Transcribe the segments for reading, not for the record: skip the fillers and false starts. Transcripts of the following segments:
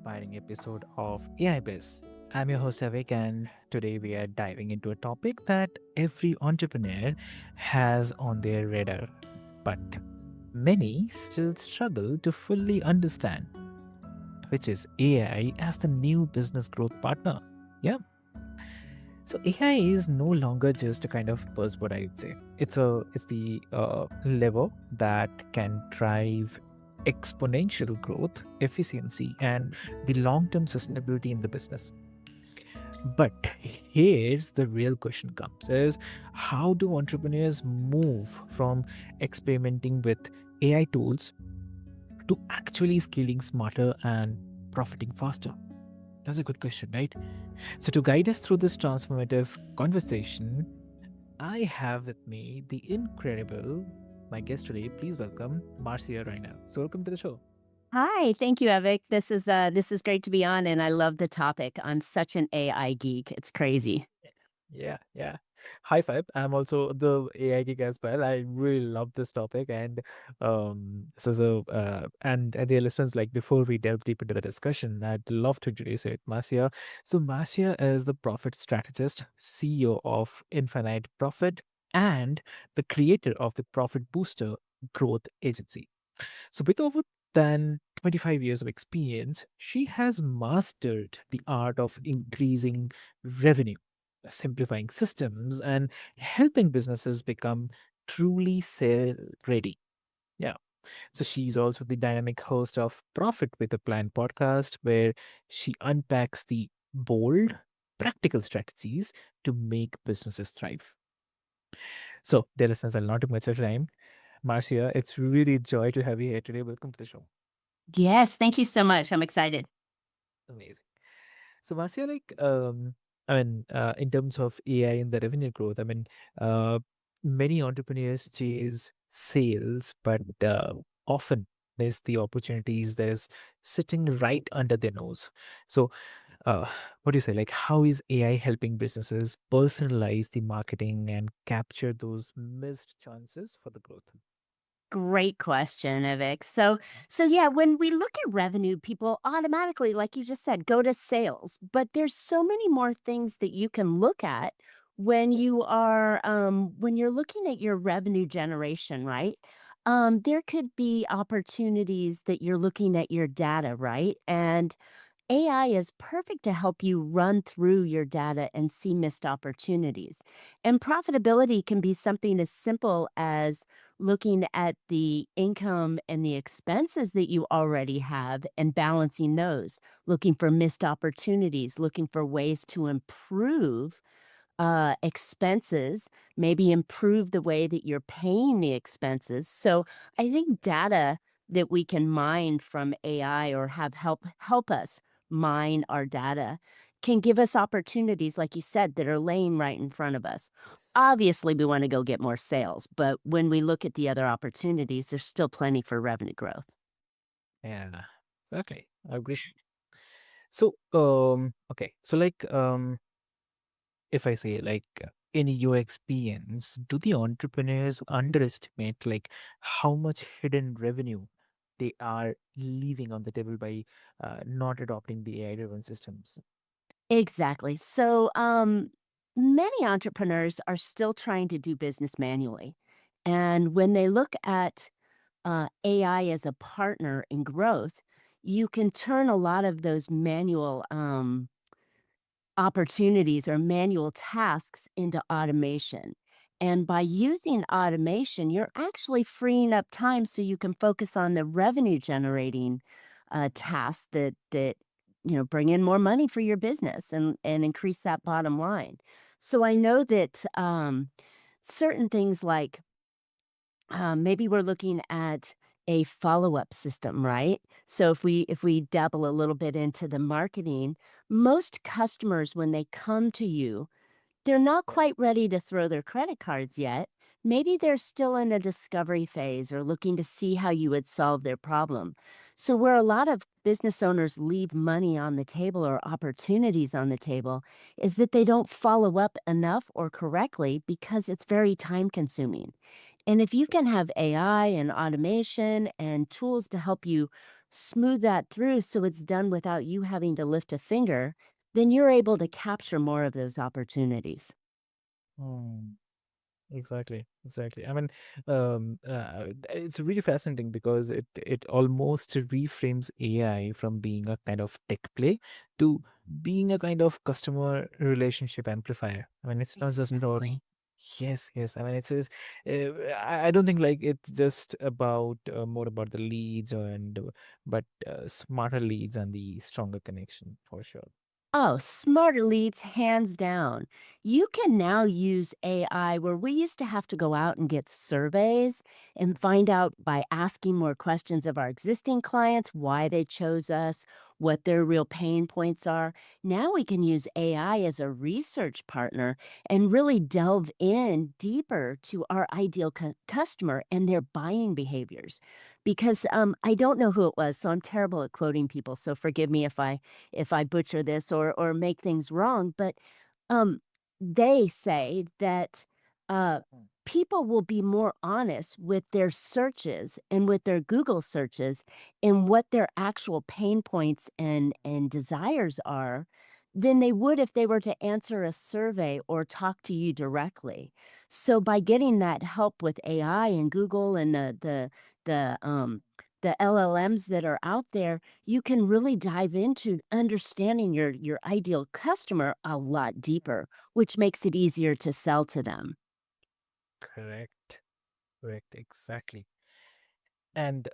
inspiring episode of AI Biz. I'm your host Avik, and today we are diving into a topic that every entrepreneur has on their radar, but many still struggle to fully understand, which is AI as the new business growth partner. Yeah. So AI is no longer just a kind of buzzword, I would say. It's the lever that can drive exponential growth, efficiency, and the long-term sustainability in the business. But here's the real question comes is how do entrepreneurs move from experimenting with AI tools to actually scaling smarter and profiting faster? That's a good question, right? So, to guide us through this transformative conversation, I have with me the incredible, my guest today. Please welcome Marcia Riner. So, welcome to the show. Hi, thank you, Evic. This is great to be on, and I love the topic. I'm such an AI geek. It's crazy. Yeah. High five. I'm also the AI geek as well. I really love this topic, and and dear listeners, like before we delve deep into the discussion, I'd love to introduce it, Marcia. So Marcia is the profit strategist, CEO of Infinite Profit, and the creator of the Profit Booster Growth Agency. So, with over than 25 years of experience, she has mastered the art of increasing revenue, simplifying systems, and helping businesses become truly sale ready. Yeah. So, she's also the dynamic host of Profit with a Plan podcast, where she unpacks the bold, practical strategies to make businesses thrive. So, dear listeners, I'll not take much of your time. Marcia, it's really a joy to have you here today. Welcome to the show. Yes, thank you so much. I'm excited. Amazing. So, Marcia, in terms of AI and the revenue growth, uh, many entrepreneurs chase sales, but often there's the opportunities there's sitting right under their nose. So, uh, what do you say? Like, how is AI helping businesses personalize the marketing and capture those missed chances for the growth? Great question, Evic. So yeah, when we look at revenue, people automatically, like you just said, go to sales. But there's so many more things that you can look at when you're looking at your revenue generation, right? There could be opportunities that you're looking at your data, right? And AI is perfect to help you run through your data and see missed opportunities. And profitability can be something as simple as looking at the income and the expenses that you already have and balancing those, looking for missed opportunities, looking for ways to improve expenses, maybe improve the way that you're paying the expenses. So I think data that we can mine from AI or have help us mine our data can give us opportunities, like you said, that are laying right in front of us. Yes. Obviously, we want to go get more sales, but when we look at the other opportunities, there's still plenty for revenue growth. Yeah. Okay. I agree. So, okay. So, if I say, in your experience, do the entrepreneurs underestimate, like, how much hidden revenue they are leaving on the table by not adopting the AI-driven systems? Exactly. So, many entrepreneurs are still trying to do business manually. And when they look at AI as a partner in growth, you can turn a lot of those manual opportunities or manual tasks into automation. And by using automation, you're actually freeing up time so you can focus on the revenue generating tasks that bring in more money for your business and increase that bottom line. So I know that certain things like maybe we're looking at a follow-up system, right? So if we dabble a little bit into the marketing, most customers when they come to you, they're not Yeah. quite ready to throw their credit cards yet. Maybe they're still in a discovery phase or looking to see how you would solve their problem. So where a lot of business owners leave money on the table or opportunities on the table is that they don't follow up enough or correctly because it's very time consuming. And if you True. can have AI and automation and tools to help you smooth that through so it's done without you having to lift a finger, then you're able to capture more of those opportunities. Hmm. Exactly, exactly. I mean, it's really fascinating because it almost reframes AI from being a kind of tech play to being a kind of customer relationship amplifier. I mean, it's not just about Exactly. yes, yes. I mean, I don't think like it's just about more about the leads but smarter leads and the stronger connection for sure. Oh, smarter leads, hands down. You can now use AI where we used to have to go out and get surveys and find out by asking more questions of our existing clients why they chose us, what their real pain points are. Now we can use AI as a research partner and really delve in deeper to our ideal customer and their buying behaviors. Because I don't know who it was, so I'm terrible at quoting people. So forgive me if I butcher this or make things wrong, but, um, they say that, uh, people will be more honest with their searches and with their Google searches and what their actual pain points and desires are than they would if they were to answer a survey or talk to you directly. So by getting that help with AI and Google and the LLMs that are out there, you can really dive into understanding your ideal customer a lot deeper, which makes it easier to sell to them. Correct, correct, exactly. And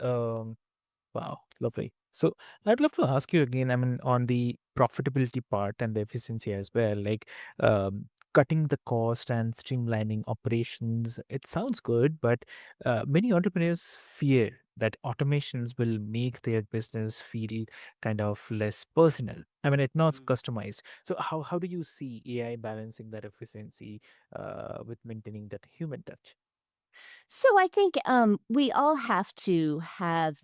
wow, lovely. So I'd love to ask you again, I mean, on the profitability part and the efficiency as well, like cutting the cost and streamlining operations. It sounds good, but many entrepreneurs fear that automations will make their business feel kind of less personal. I mean, it's not customized. So how do you see AI balancing that efficiency with maintaining that human touch? So I think we all have to have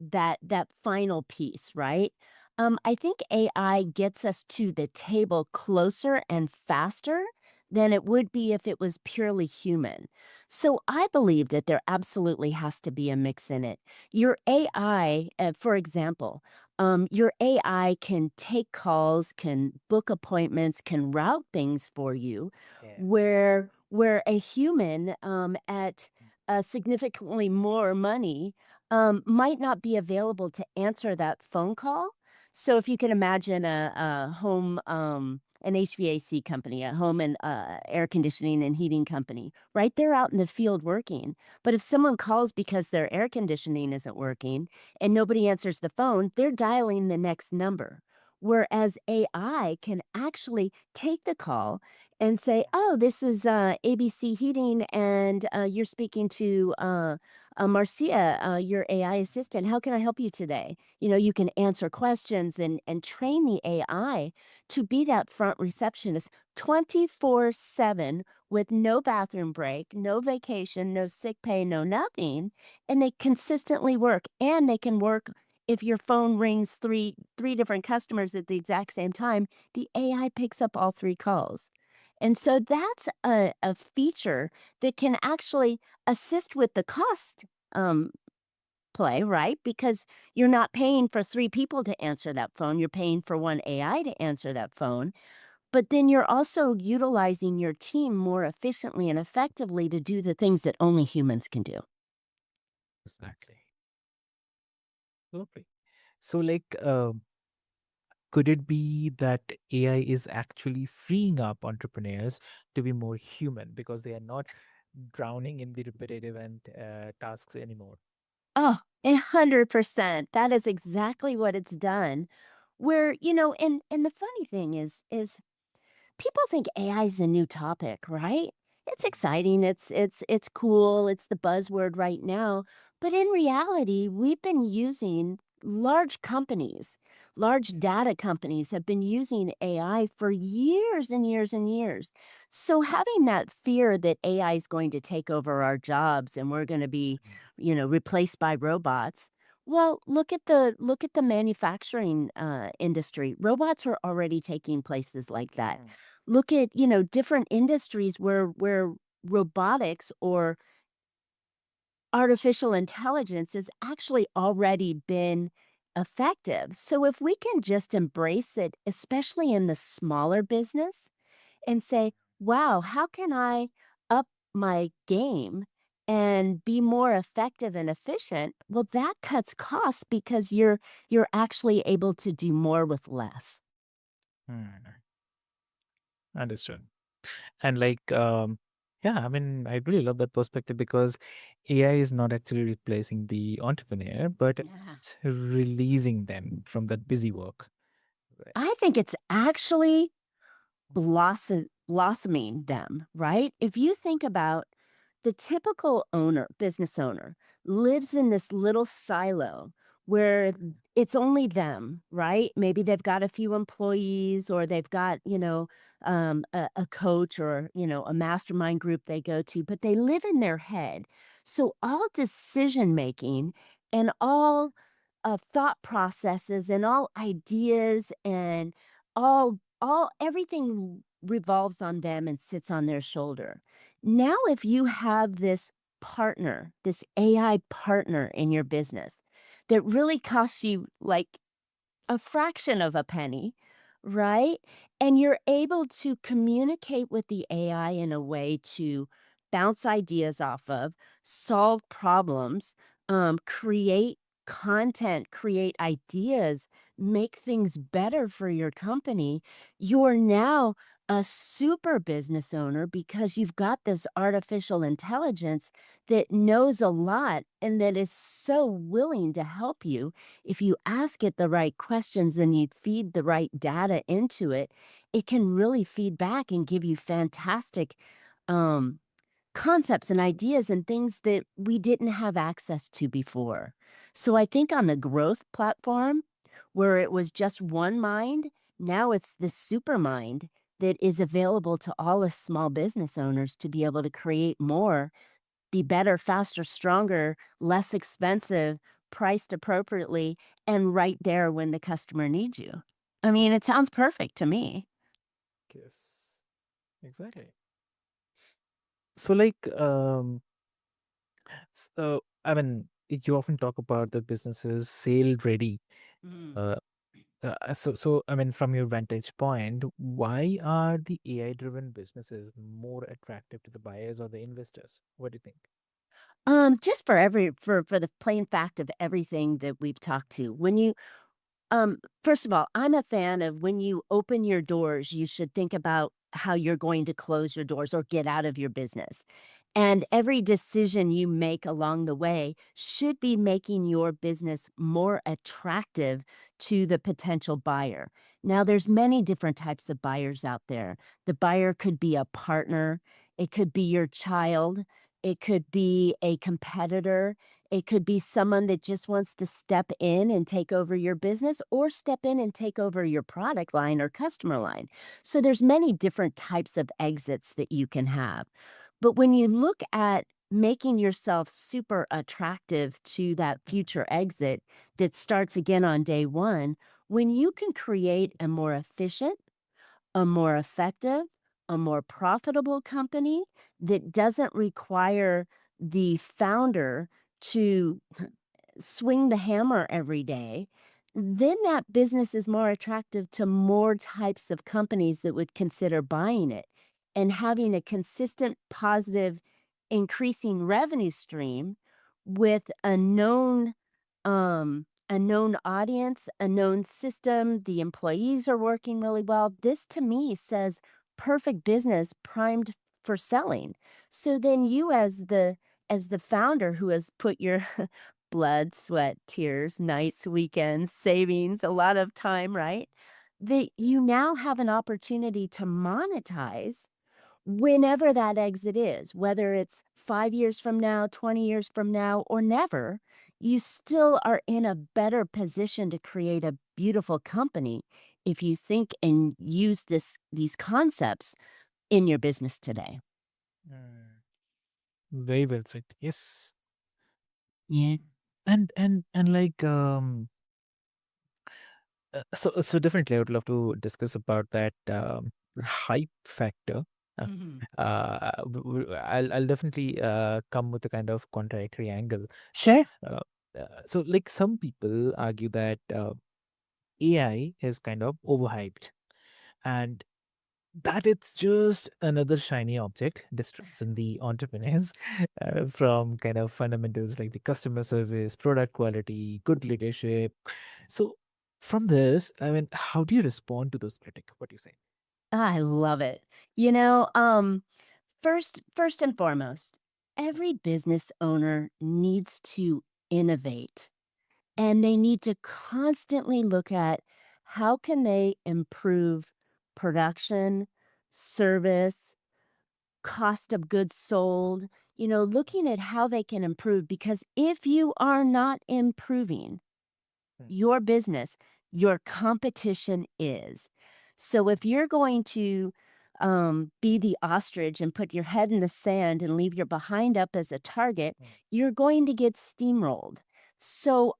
that final piece, right? I think AI gets us to the table closer and faster than it would be if it was purely human. So I believe that there absolutely has to be a mix in it. Your AI, for example, your AI can take calls, can book appointments, can route things for you, Yeah. where a human at significantly more money might not be available to answer that phone call. So if you can imagine a home, an HVAC company, a home and air conditioning and heating company, right? They're out in the field working. But if someone calls because their air conditioning isn't working and nobody answers the phone, they're dialing the next number. Whereas AI can actually take the call and say, "Oh, this is ABC Heating, and you're speaking to Marcia, your AI assistant. How can I help you today?" You know, you can answer questions and train the AI to be that front receptionist 24/7 with no bathroom break, no vacation, no sick pay, no nothing, and they consistently work. And they can work if your phone rings three different customers at the exact same time, the AI picks up all three calls. And so that's a feature that can actually assist with the cost um, play, right? Because you're not paying for three people to answer that phone. You're paying for one AI to answer that phone. But then you're also utilizing your team more efficiently and effectively to do the things that only humans can do. Exactly. Lovely. So, like, could it be that AI is actually freeing up entrepreneurs to be more human because they are not drowning in the repetitive and tasks anymore? Oh, 100%. That is exactly what it's done. Where, and the funny thing is people think AI is a new topic, right? It's exciting, it's cool, it's the buzzword right now, but in reality, we've been using large companies, large data companies have been using AI for years and years and years. So having that fear that AI is going to take over our jobs and we're going to be, replaced by robots. Well, look at the manufacturing industry. Robots are already taking places like that. Mm. Look at, different industries where robotics or artificial intelligence has actually already been effective. So if we can just embrace it, especially in the smaller business, and say, wow, how can I up my game and be more effective and efficient? Well, that cuts costs because you're actually able to do more with less. Hmm, understood. And yeah, I mean, I really love that perspective because AI is not actually replacing the entrepreneur, but Yeah. it's releasing them from that busy work. Right. I think it's actually blossoming them, right? If you think about the typical owner, business owner, lives in this little silo where it's only them, right? Maybe they've got a few employees or they've got, a coach or, a mastermind group they go to, but they live in their head. So all decision making and all thought processes and all ideas and all everything revolves on them and sits on their shoulder. Now if you have this partner, this AI partner in your business that really costs you like a fraction of a penny, right? And you're able to communicate with the AI in a way to bounce ideas off of, solve problems, create content, create ideas, make things better for your company. You're now a super business owner because you've got this artificial intelligence that knows a lot and that is so willing to help you if you ask it the right questions and you feed the right data into it, it can really feed back and give you fantastic um, concepts and ideas and things that we didn't have access to before. So I think on the growth platform, where it was just one mind, now it's the super mind that is available to all us small business owners to be able to create more, be better, faster, stronger, less expensive, priced appropriately, and right there when the customer needs you. I mean, it sounds perfect to me. Yes, exactly. So, I mean, you often talk about the businesses sale ready. Mm. Uh, so I mean, from your vantage point, why are the AI driven businesses more attractive to the buyers or the investors? What do you think? Just for the plain fact of everything that we've talked to, when you first of all, I'm a fan of when you open your doors, you should think about how you're going to close your doors or get out of your business. And Yes. every decision you make along the way should be making your business more attractive to the potential buyer. Now, there's many different types of buyers out there. The buyer could be a partner, it could be your child, it could be a competitor, it could be someone that just wants to step in and take over your business or step in and take over your product line or customer line. So there's many different types of exits that you can have. But when you look at making yourself super attractive to that future exit that starts again on day 1, when you can create a more efficient, a more effective, a more profitable company that doesn't require the founder to swing the hammer every day, then that business is more attractive to more types of companies that would consider buying it. And having a consistent, positive, increasing revenue stream with a known audience, a known system, the employees are working really well. This to me says perfect business primed for selling. So then you as the founder who has put your blood, sweat, tears, nights, weekends, savings, a lot of time, right? That you now have an opportunity to monetize whenever that exit is, whether it's 5 years from now, 20 years from now, or never, you still are in a better position to create a beautiful company if you think and use these concepts in your business today. Mm, very well said. Yes. Yeah. And so definitely I would love to discuss about that hype factor. Uh, Mhm. I'll definitely come with a kind of contradictory angle. Sure. Uh, so, like some people argue that AI is kind of overhyped, and that it's just another shiny object distracting the entrepreneurs from kind of fundamentals like the customer service, product quality, good leadership. So, from this, I mean, how do you respond to those critics? What do you say? I love it. You know, first and foremost, every business owner needs to innovate and they need to constantly look at how can they improve production, service, cost of goods sold, looking at how they can improve because if you are not improving Mm, your business, your competition is. So if you're going to be the ostrich and put your head in the sand and leave your behind up as a target, mm, you're going to get steamrolled. So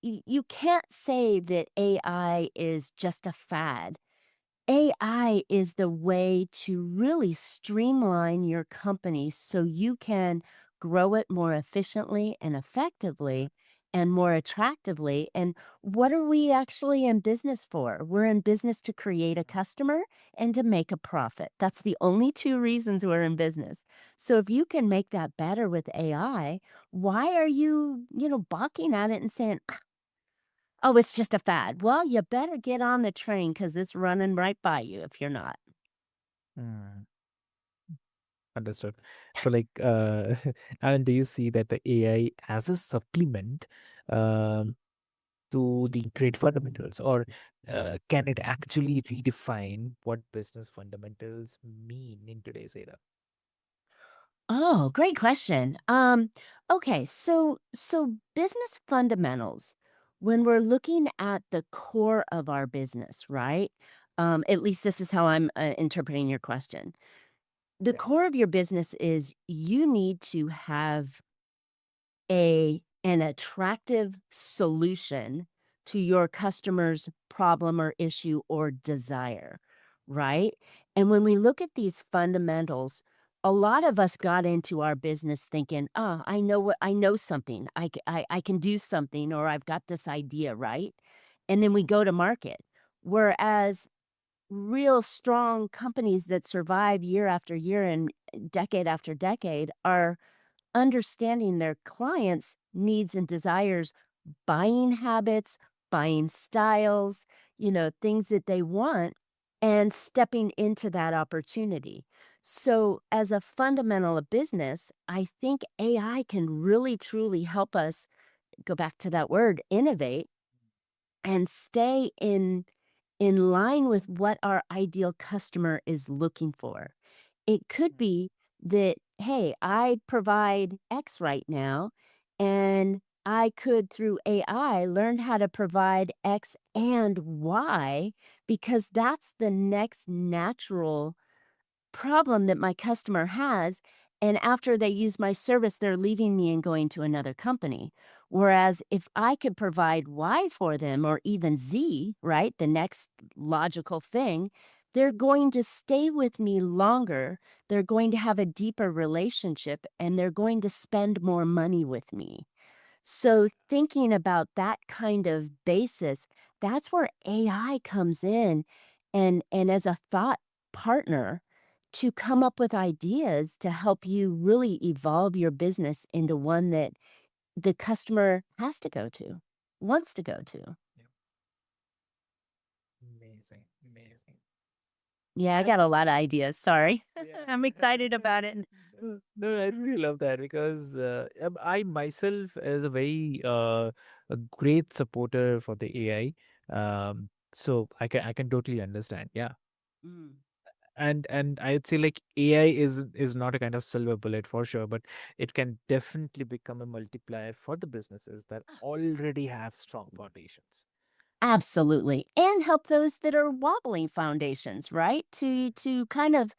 you can't say that AI is just a fad. AI is the way to really streamline your company so you can grow it more efficiently and effectively and more attractively. And what are we actually in business for? We're in business to create a customer and to make a profit. That's the only two reasons we're in business. So if you can make that better with AI, why are you balking at it and saying, "Oh, it's just a fad." Well, you better get on the train because it's running right by you if you're not. mm. Understood. So, like, and do you see that the AI as a supplement um, to the great fundamentals, or can it actually redefine what business fundamentals mean in today's era? Oh, great question. Okay, so business fundamentals, when we're looking at the core of our business, right? At least this is how I'm interpreting your question. The Yeah. core of your business is you need to have an attractive solution to your customer's problem or issue or desire, right? And when we look at these fundamentals, a lot of us got into our business thinking, "Oh, I know something. I can do something or I've got this idea," right? And then we go to market. Whereas real strong companies that survive year after year and decade after decade are understanding their clients' needs and desires, buying habits, buying styles, things that they want, and stepping into that opportunity. So, as a fundamental of business, I think AI can really truly help us go back to that word, innovate, and stay in line with what our ideal customer is looking for. It could be that, "Hey, I provide X right now, and I could, through AI, learn how to provide X and Y because that's the next natural problem that my customer has, and after they use my service, they're leaving me and going to another company. Whereas if I could provide Y for them or even Z, right, the next logical thing, they're going to stay with me longer. They're going to have a deeper relationship and they're going to spend more money with me. So thinking about that kind of basis, that's where AI comes in and as a thought partner to come up with ideas to help you really evolve your business into one that the customer has to go to, wants to go to. Yeah. Amazing, amazing. Yeah, I And got a lot of ideas. Sorry. yeah, I'm excited about it. no, no, I really love that because I myself is a very a great supporter for the AI. So I can totally understand. Yeah. Mm. And I'd say like AI is not a kind of silver bullet for sure, but it can definitely become a multiplier for the businesses that already have strong foundations. Absolutely. And help those that are wobbling foundations, right? To kind of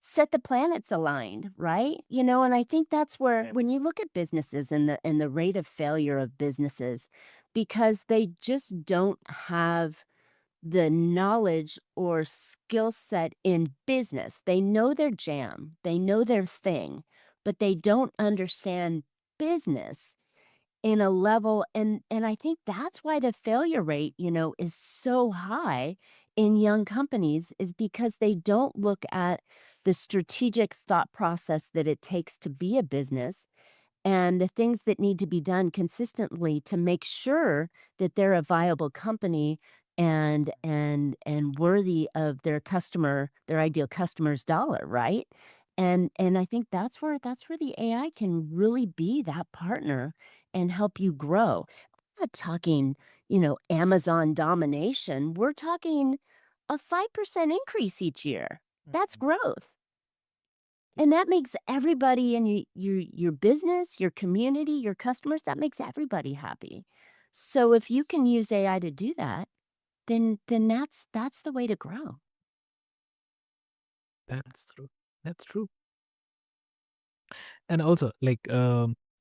set the planets aligned, right? And I think that's where Yeah. when you look at businesses and the rate of failure of businesses, because they just don't have the knowledge or skill set in business. They know their jam, they know their thing, but they don't understand business in a level, and I think that's why the failure rate, is so high in young companies, is because they don't look at the strategic thought process that it takes to be a business and the things that need to be done consistently to make sure that they're a viable company and worthy of their ideal customer's dollar, right? And I think that's where the AI can really be that partner and help you grow. I'm not talking, Amazon domination. We're talking a 5% increase each year. That's Mhm. growth. And that makes everybody in your business, your community, your customers, that makes everybody happy. So if you can use AI to do that, then that's the way to grow. That's true. That's true. And also, like,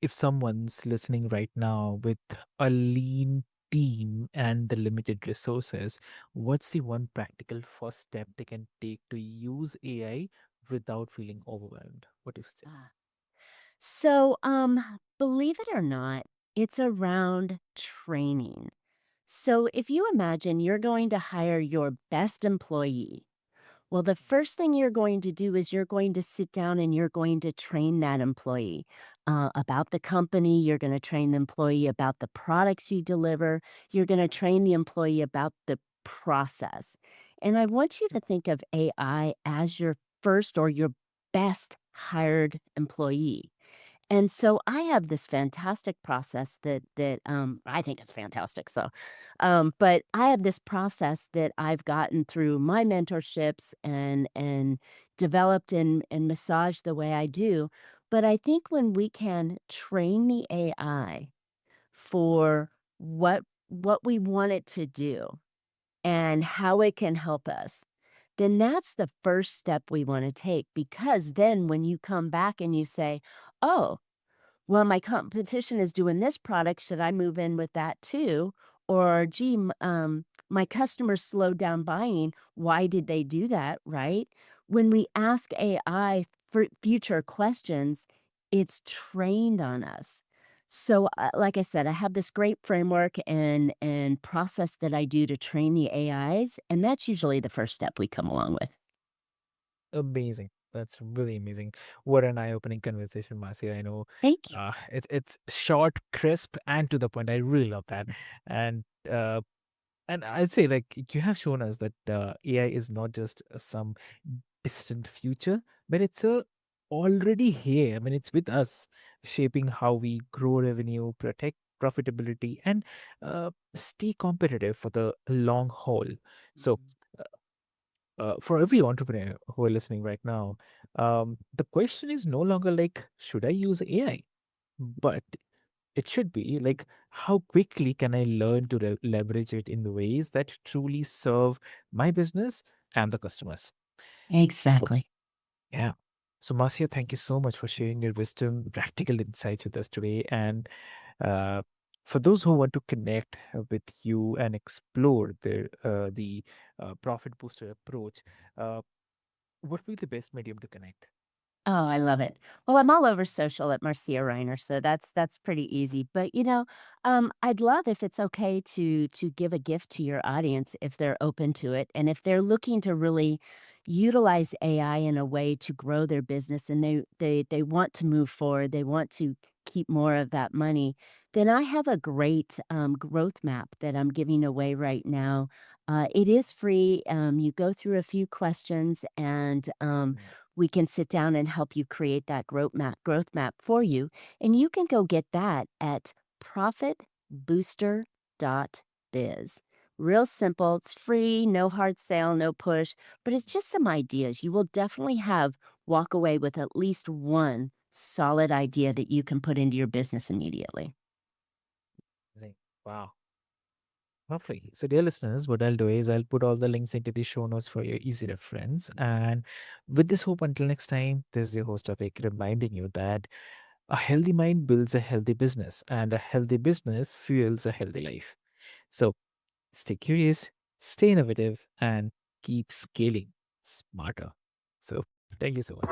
if someone's listening right now with a lean team and the limited resources, what's the one practical first step they can take to use AI without feeling overwhelmed? What do you suggest? Ah. So, believe it or not, it's around training. So if you imagine you're going to hire your best employee. Well, the first thing you're going to do is you're going to sit down and you're going to train that employee about the company. You're going to train the employee about the products you deliver. You're going to train the employee about the process. And I want you to think of AI as your first or your best hired employee. And so I have this fantastic process that I think it's fantastic. But I have this process that I've gotten through my mentorships and developed and massaged the way I do. But I think when we can train the AI for what we want it to do and how it can help us, then that's the first step we want to take, because then when you come back and you say, "Oh, well, my competition is doing this product. Should I move in with that too?" Or, gee, my customers slowed down buying. Why did they do that? Right? When we ask AI for future questions, it's trained on us. So, like I said, I have this great framework and process that I do to train the AIs, and that's usually the first step we come along with. Amazing. That's really amazing. What an eye-opening conversation, Marcia. I know Thank you. it's short, crisp, and to the point. I really love that. And and I'd say, like, you have shown us that AI is not just some distant future, but it's already here. I mean, it's with us, shaping how we grow revenue, protect profitability, and stay competitive for the long haul. So, Mhm. for every entrepreneur who are listening right now, the question is no longer like, should I use AI? But it should be like, how quickly can I learn to leverage it in the ways that truly serve my business and the customers? So, Exactly. yeah. So, Marcia, thank you so much for sharing your wisdom, practical insights with us today. And uh, for those who want to connect with you and explore the profit booster approach, uh, what would be the best medium to connect? Oh, I love it. Well, I'm all over social at Marcia Riner, so that's pretty easy. But I'd love if it's okay to give a gift to your audience if they're open to it, and if they're looking to really utilize AI in a way to grow their business, and they want to move forward, they want to keep more of that money. Then I have a great growth map that I'm giving away right now. It is free. You go through a few questions and Mm. we can sit down and help you create that growth map for you. And you can go get that at profitbooster.biz. Real simple, it's free, no hard sale, no push, but it's just some ideas. You will definitely have walk away with at least one solid idea that you can put into your business immediately. Amazing. Wow. Lovely. So, dear listeners, what I'll do is I'll put all the links into the show notes for your easy reference. And with this hope, until next time, this is your host, Avik, reminding you that a healthy mind builds a healthy business, and a healthy business fuels a healthy life. So, stay curious, stay innovative, and keep scaling smarter. So, thank you so much.